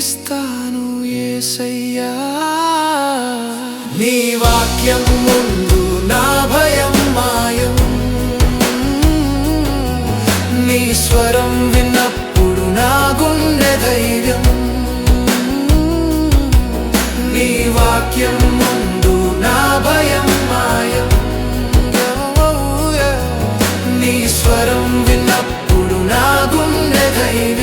స్తుతిస్తాను యేసయ్యా. నీ వాక్యం ముందు నా భయం మాయం, నీ స్వరం విన్నప్పుడు నా గుండె ధైర్యం. నీ వాక్యం ముందు నా భయం మాయం, నీ స్వరం విన్నప్పుడు నా గుండె ధైర్యం.